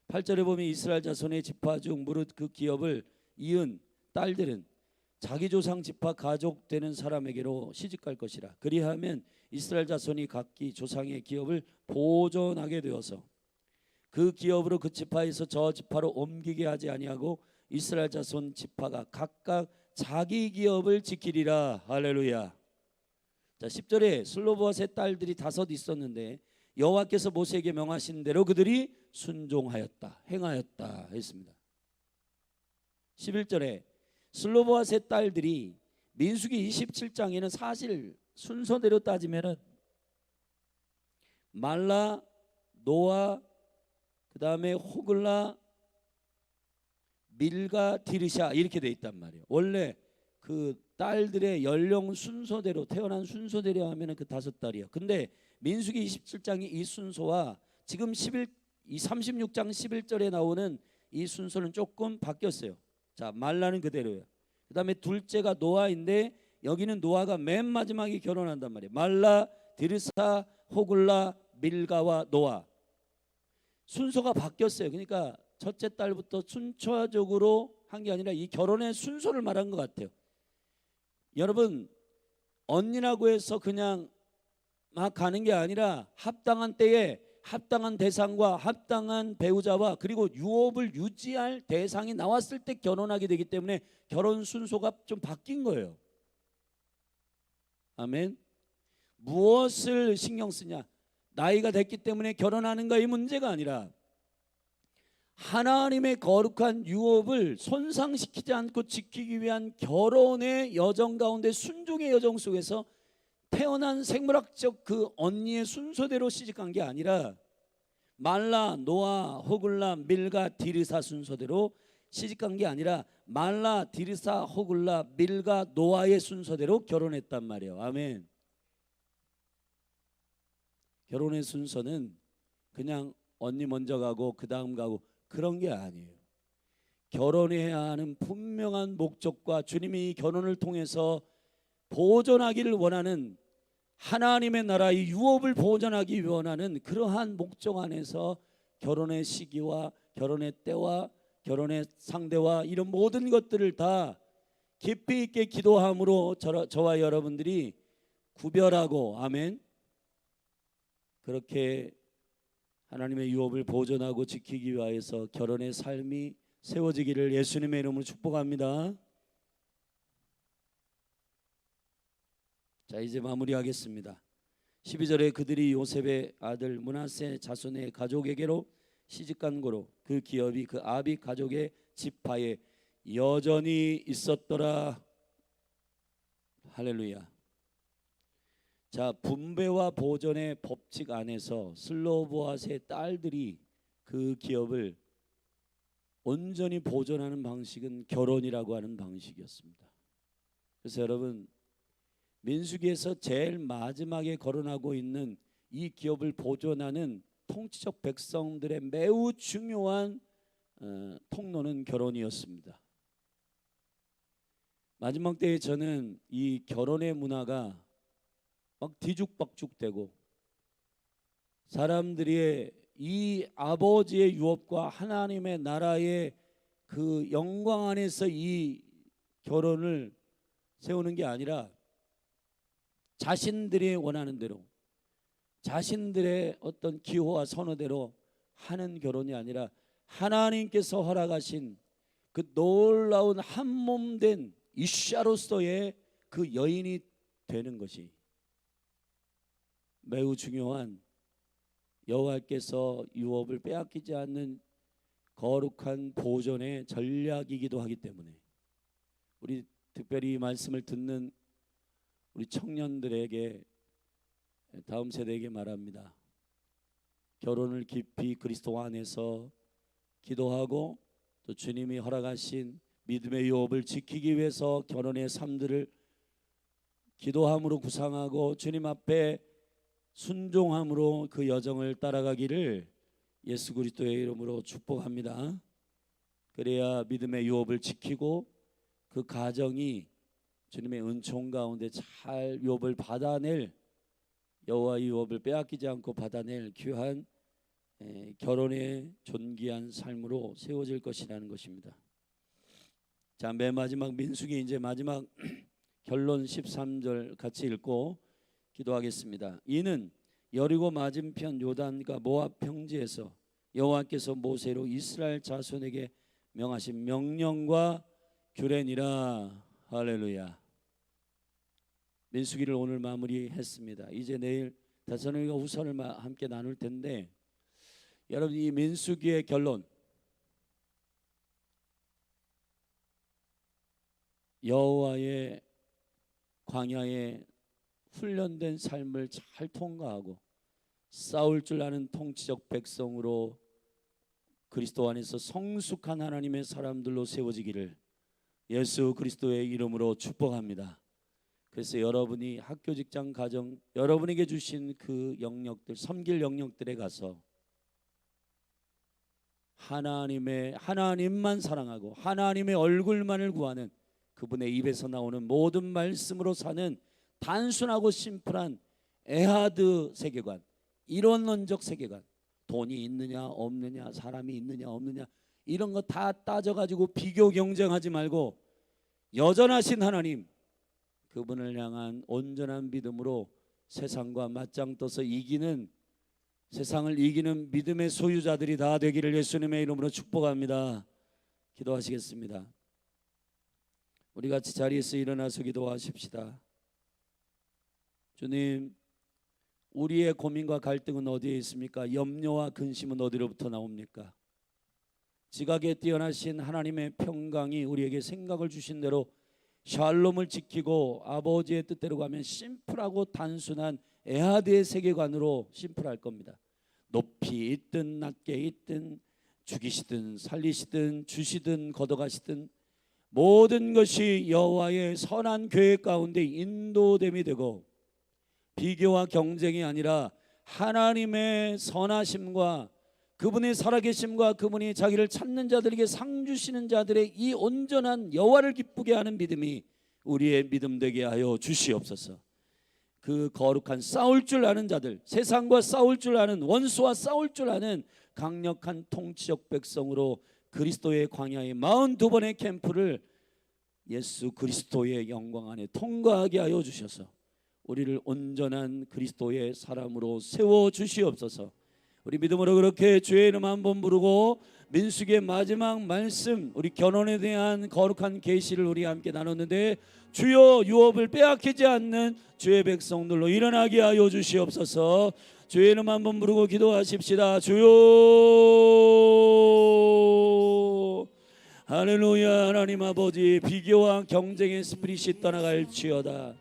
8절에 보면 이스라엘 자손의 지파 중 무릇 그 기업을 이은 딸들은 자기 조상 지파 가족 되는 사람에게로 시집갈 것이라. 그리하면 이스라엘 자손이 각기 조상의 기업을 보존하게 되어서 그 기업으로 그 지파에서 저 지파로 옮기게 하지 아니하고 이스라엘 자손 지파가 각각 자기 기업을 지키리라. 할렐루야. 자, 10절에 슬로보아스의 딸들이 5 있었는데 여호와께서 모세에게 명하신 대로 그들이 순종하였다, 행하였다 했습니다. 11절에 슬로보아스의 딸들이 민수기 27장에는 사실 순서대로 따지면은 말라, 노아, 그 다음에 호글라, 밀가, 디르샤 이렇게 돼 있단 말이에요. 원래 그 딸들의 연령 순서대로 태어난 순서대로 하면은 그 5딸이에요. 근데 민수기 27장이 이 순서와 지금 36장 11절에 나오는 이 순서는 조금 바뀌었어요. 자, 말라는 그대로예요. 그 다음에 둘째가 노아인데 여기는 노아가 맨 마지막에 결혼한단 말이에요. 말라, 디르사, 호글라, 밀가와 노아. 순서가 바뀌었어요. 그러니까 첫째 딸부터 순차적으로 한 게 아니라 이 결혼의 순서를 말한 것 같아요. 여러분, 언니라고 해서 그냥 막 가는 게 아니라 합당한 때에 합당한 대상과 합당한 배우자와 그리고 유업을 유지할 대상이 나왔을 때 결혼하게 되기 때문에 결혼 순서가 좀 바뀐 거예요. 아멘. 무엇을 신경 쓰냐? 나이가 됐기 때문에 결혼하는가 이 문제가 아니라 하나님의 거룩한 유업을 손상시키지 않고 지키기 위한 결혼의 여정 가운데 순종의 여정 속에서 태어난 생물학적 그 언니의 순서대로 시집간 게 아니라 말라, 노아, 호글라, 밀가, 디르사 순서대로 시집간 게 아니라 말라, 디르사, 호글라, 밀가, 노아의 순서대로 결혼했단 말이에요. 아멘. 결혼의 순서는 그냥 언니 먼저 가고 그 다음 가고 그런 게 아니에요. 결혼해야 하는 분명한 목적과 주님이 이 결혼을 통해서 보존하기를 원하는 하나님의 나라의 유업을 보존하기 원하는 그러한 목적 안에서 결혼의 시기와 결혼의 때와 결혼의 상대와 이런 모든 것들을 다 깊이 있게 기도함으로 저와 여러분들이 구별하고 아멘 그렇게 하나님의 유업을 보존하고 지키기 위하여서 결혼의 삶이 세워지기를 예수님의 이름으로 축복합니다. 자, 이제 마무리하겠습니다. 12절에 그들이 요셉의 아들 므낫세 자손의 가족에게로 시집간 고로 그 기업이 그 아비 가족의 지파에 여전히 있었더라. 할렐루야. 자, 분배와 보존의 법칙 안에서 슬로보아스의 딸들이 그 기업을 온전히 보존하는 방식은 결혼이라고 하는 방식이었습니다. 그래서 여러분 민수기에서 제일 마지막에 거론하고 있는 이 기업을 보존하는 통치적 백성들의 매우 중요한 통로는 결혼이었습니다. 마지막 때에 저는 이 결혼의 문화가 막 뒤죽박죽되고 사람들이 이 아버지의 유업과 하나님의 나라의 그 영광 안에서 이 결혼을 세우는 게 아니라 자신들이 원하는 대로 자신들의 어떤 기호와 선호대로 하는 결혼이 아니라 하나님께서 허락하신 그 놀라운 한몸된 이샤로서의 그 여인이 되는 것이 매우 중요한 여호와께서 유업을 빼앗기지 않는 거룩한 보존의 전략이기도 하기 때문에 우리 특별히 이 말씀을 듣는 우리 청년들에게, 다음 세대에게 말합니다. 결혼을 깊이 그리스도 안에서 기도하고 또 주님이 허락하신 믿음의 유업을 지키기 위해서 결혼의 삶들을 기도함으로 구상하고 주님 앞에 순종함으로 그 여정을 따라가기를 예수 그리스도의 이름으로 축복합니다. 그래야 믿음의 유업을 지키고 그 가정이 주님의 은총 가운데 잘 유업을 받아낼, 여호와의 유업을 빼앗기지 않고 받아낼 귀한 결혼의 존귀한 삶으로 세워질 것이라는 것입니다. 자, 맨 마지막 민수기 이제 마지막 결론 13절 같이 읽고 기도하겠습니다. 이는 여리고 맞은편 요단과 모압 평지에서 여호와께서 모세로 이스라엘 자손에게 명하신 명령과 규례니라. 할렐루야. 민수기를 오늘 마무리했습니다. 이제 내일 데살로니가 후서를 함께 나눌 텐데, 여러분 이 민수기의 결론, 여호와의 광야에 훈련된 삶을 잘 통과하고 싸울 줄 아는 통치적 백성으로 그리스도 안에서 성숙한 하나님의 사람들로 세워지기를 예수 그리스도의 이름으로 축복합니다. 그래서 여러분이 학교, 직장, 가정, 여러분에게 주신 그 영역들, 섬길 영역들에 가서 하나님만 사랑하고 하나님의 얼굴만을 구하는 그분의 입에서 나오는 모든 말씀으로 사는 단순하고 심플한 에하드 세계관, 이론론적 세계관, 돈이 있느냐 없느냐, 사람이 있느냐 없느냐 이런 거 다 따져가지고 비교 경쟁하지 말고 여전하신 하나님, 그분을 향한 온전한 믿음으로 세상과 맞짱 떠서 이기는, 세상을 이기는 믿음의 소유자들이 다 되기를 예수님의 이름으로 축복합니다. 기도하시겠습니다. 우리 같이 자리에서 일어나서 기도하십시다. 주님, 우리의 고민과 갈등은 어디에 있습니까? 염려와 근심은 어디로부터 나옵니까? 지각에 뛰어나신 하나님의 평강이 우리에게 생각을 주신 대로 샬롬을 지키고 아버지의 뜻대로 가면 심플하고 단순한 에하드의 세계관으로 심플할 겁니다. 높이 있든 낮게 있든 죽이시든 살리시든 주시든 걷어가시든 모든 것이 여호와의 선한 계획 가운데 인도됨이 되고 비교와 경쟁이 아니라 하나님의 선하심과 그분의 살아계심과 그분이 자기를 찾는 자들에게 상 주시는 자들의 이 온전한 여호와를 기쁘게 하는 믿음이 우리의 믿음 되게 하여 주시옵소서. 그 거룩한 싸울 줄 아는 자들, 세상과 싸울 줄 아는, 원수와 싸울 줄 아는 강력한 통치적 백성으로 그리스도의 광야의 42번의 캠프를 예수 그리스도의 영광 안에 통과하게 하여 주셔서 우리를 온전한 그리스도의 사람으로 세워 주시옵소서. 우리 믿음으로 그렇게 주의 이름 한번 부르고 민수기의 마지막 말씀, 우리 결혼에 대한 거룩한 계시를 우리 함께 나눴는데, 주여 유업을 빼앗기지 않는 주의 백성들로 일어나게 하여 주시옵소서. 주의 이름 한번 부르고 기도하십시다. 주여, 할렐루야. 하나님 아버지, 비교와 경쟁의 스피릿이 떠나갈지어다.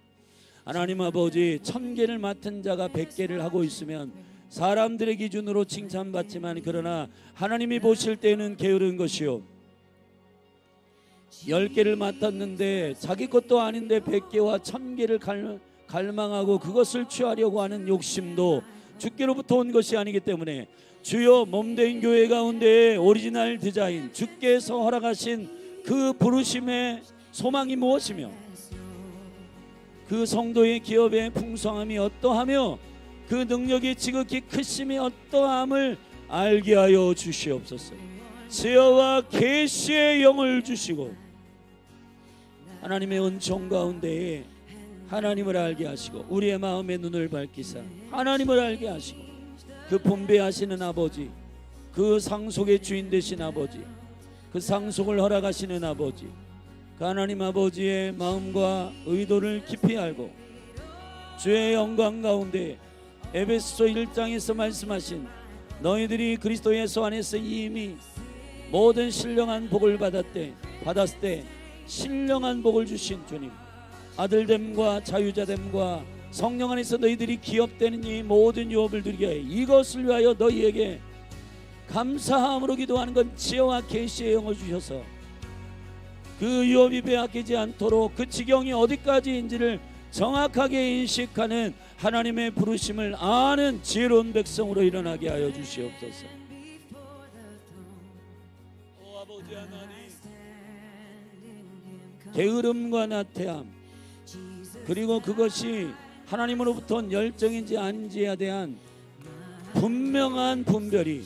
하나님 아버지, 1000개를 맡은 자가 100개를 하고 있으면 사람들의 기준으로 칭찬받지만 그러나 하나님이 보실 때는 게으른 것이요, 10개를 맡았는데 자기 것도 아닌데 100개와 1000개를 갈망하고 그것을 취하려고 하는 욕심도 주께로부터 온 것이 아니기 때문에 주여, 몸된 교회 가운데 오리지널 디자인, 주께서 허락하신 그 부르심의 소망이 무엇이며 그 성도의 기업의 풍성함이 어떠하며 그 능력이 지극히 크심이 어떠함을 알게 하여 주시옵소서. 지혜와 계시의 영을 주시고 하나님의 은총 가운데에 하나님을 알게 하시고 우리의 마음의 눈을 밝히사 하나님을 알게 하시고 그 분배하시는 아버지, 그 상속의 주인 되신 아버지, 그 상속을 허락하시는 아버지, 그 하나님 아버지의 마음과 의도를 깊이 알고 주의 영광 가운데 에베소서 1장에서 말씀하신 너희들이 그리스도 예수 안에서 이미 모든 신령한 복을 받았을 때 신령한 복을 주신 주님, 아들됨과 자유자됨과 성령 안에서 너희들이 기업되는 이 모든 유업을 누리게 하여 이것을 위하여 너희에게 감사함으로 기도하는 건 지혜와 계시의 영을 주셔서 그 유업이 빼앗기지 않도록 그 지경이 어디까지인지를 정확하게 인식하는 하나님의 부르심을 아는 지혜로운 백성으로 일어나게 하여 주시옵소서. 오 아버지 하나님, 게으름과 나태함, 그리고 그것이 하나님으로부터 온 열정인지 아닌지에 대한 분명한 분별이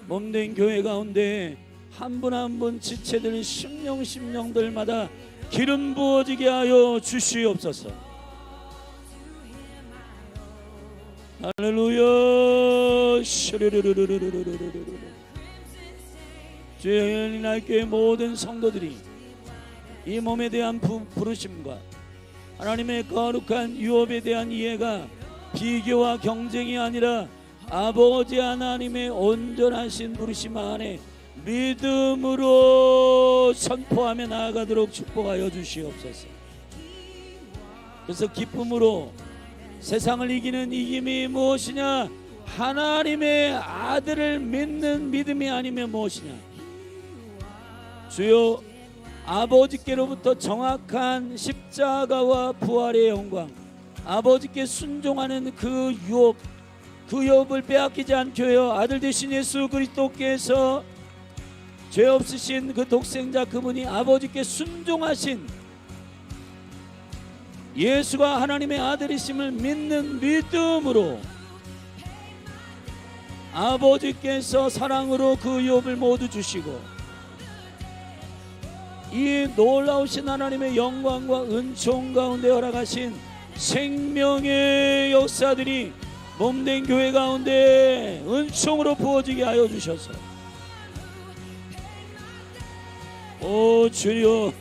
몸된 교회 가운데 한 분 한 분 지체들 심령들마다 기름 부어지게 하여 주시옵소서. 할렐루야. 주의 날교회 모든 성도들이 이 몸에 대한 부르심과 하나님의 거룩한 유업에 대한 이해가 비교와 경쟁이 아니라 아버지 하나님의 온전하신 부르심 안에 믿음으로 선포하며 나아가도록 축복하여 주시옵소서. 그래서 기쁨으로 세상을 이기는 이김이 무엇이냐? 하나님의 아들을 믿는 믿음이 아니면 무엇이냐? 주여, 아버지께로부터 정확한 십자가와 부활의 영광, 아버지께 순종하는 그 유업을 빼앗기지 않게 하여 아들 되신 예수 그리스도께서 죄 없으신 그 독생자, 그분이 아버지께 순종하신 예수가 하나님의 아들이심을 믿는 믿음으로 아버지께서 사랑으로 그 유업을 모두 주시고 이 놀라우신 하나님의 영광과 은총 가운데 허락하신 생명의 역사들이 몸된 교회 가운데 은총으로 부어지게 하여 주셔서 오 주여,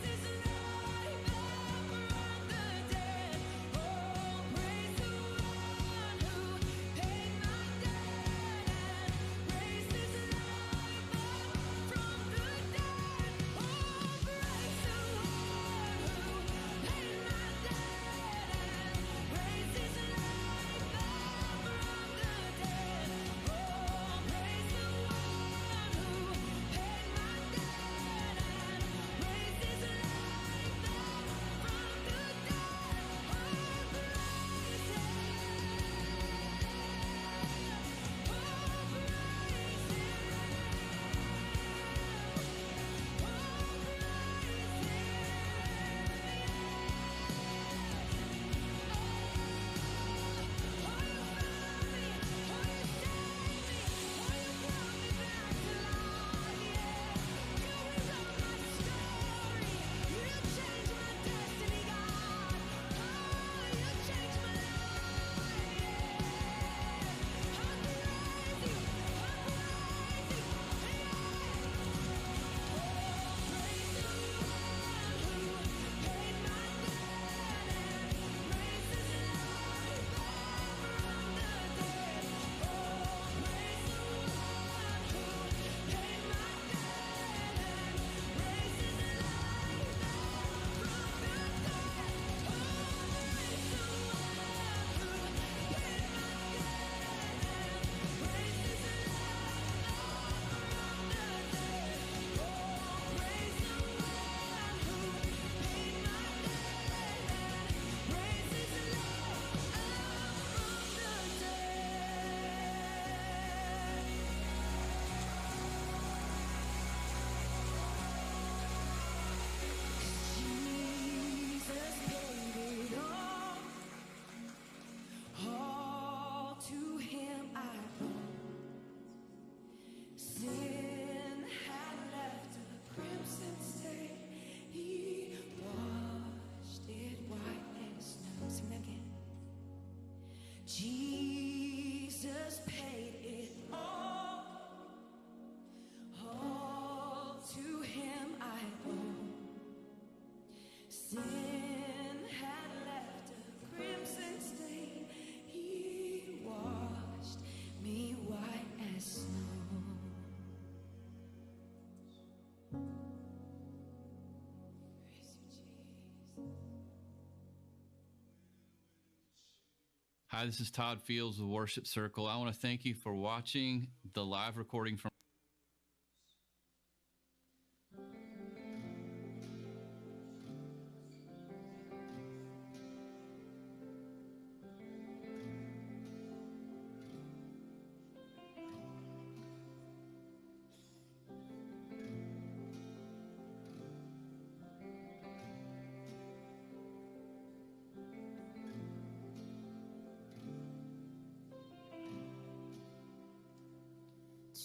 Hi, this is Todd Fields of Worship Circle. I want to thank you for watching the live recording from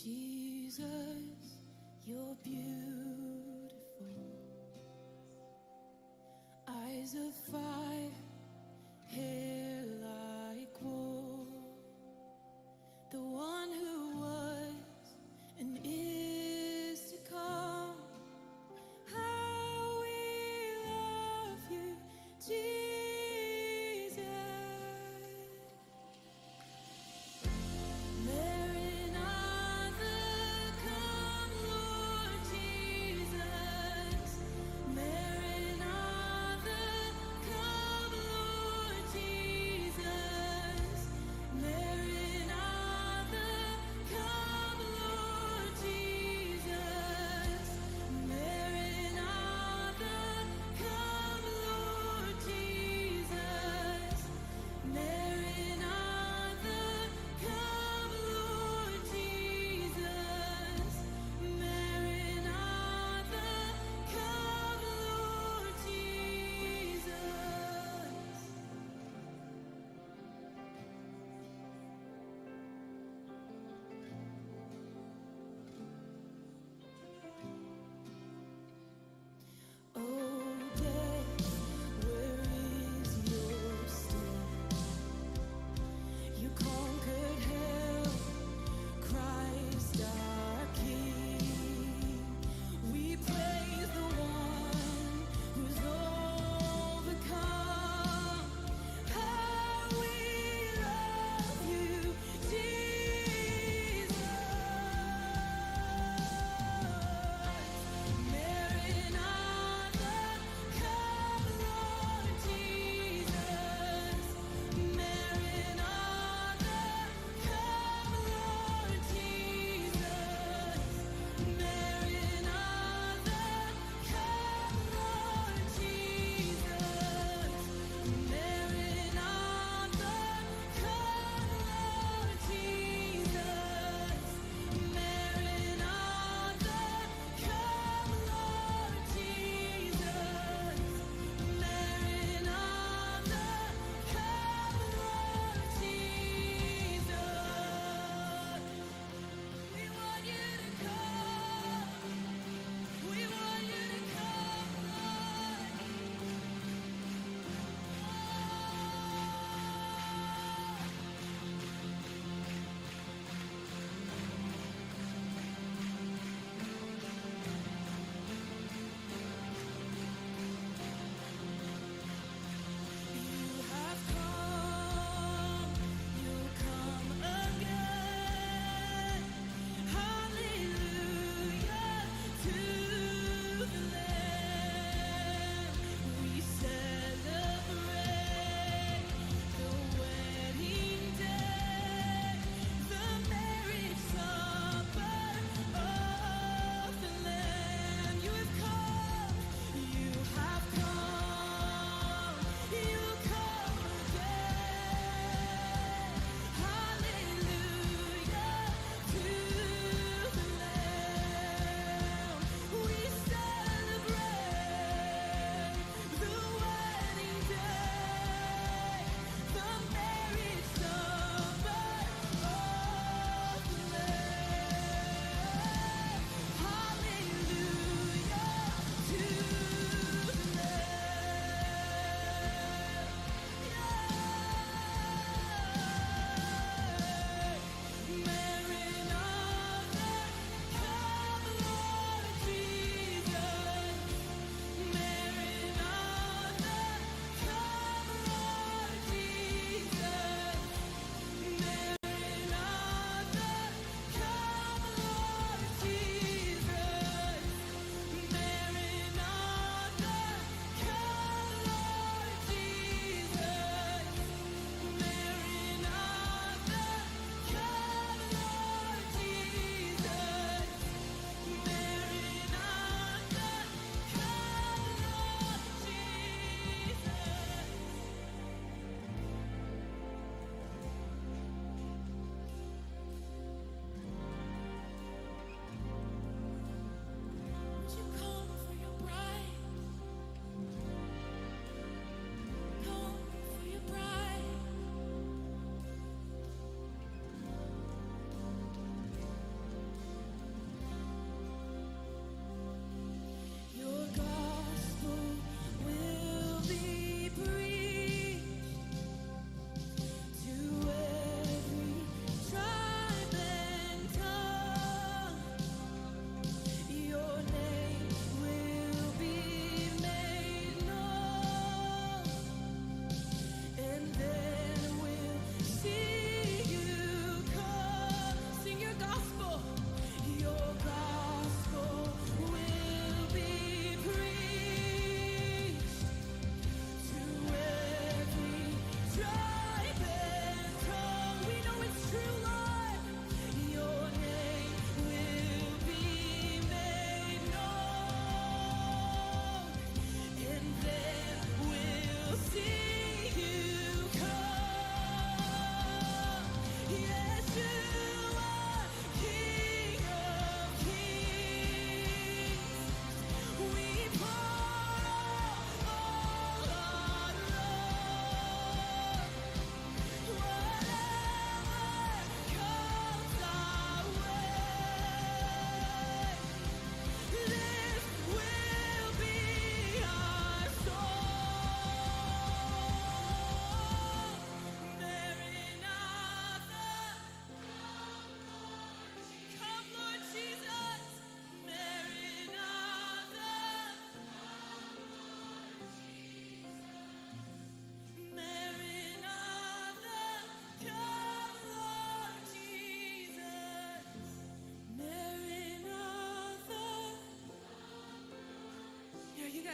Jesus, you're beautiful. Eyes of fire, hair like wool. The one who was and is to come. How we love you, Jesus. Maranatha, come, Lord Jesus. Maranatha, come.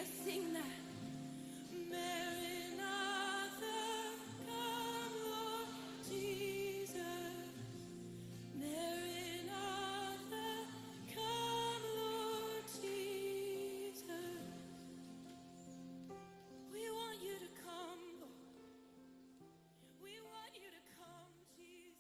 Let's sing that. Maranatha, come, Lord Jesus. Maranatha, come, Lord Jesus. We want you to come, Lord. We want you to come, Jesus.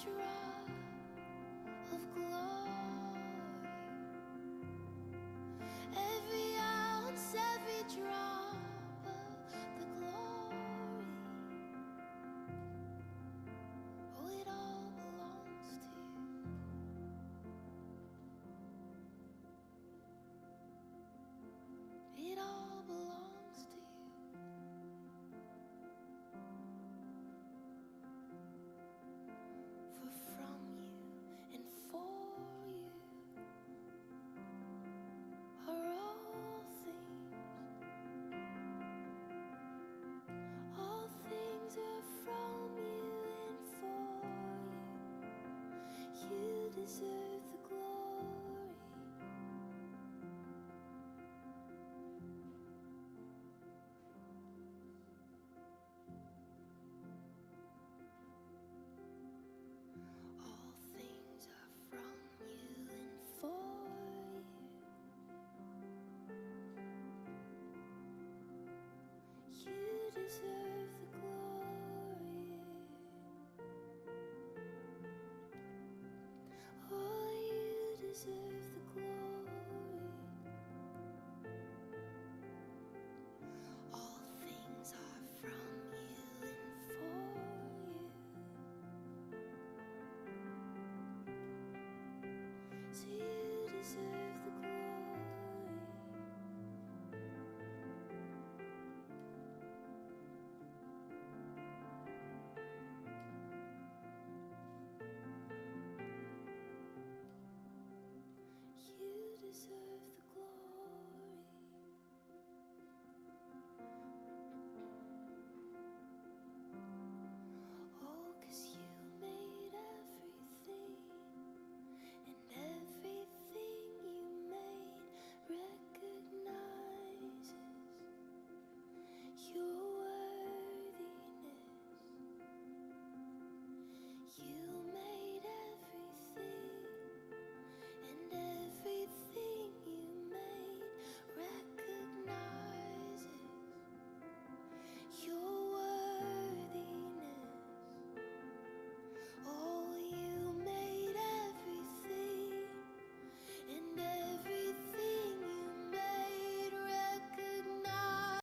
draw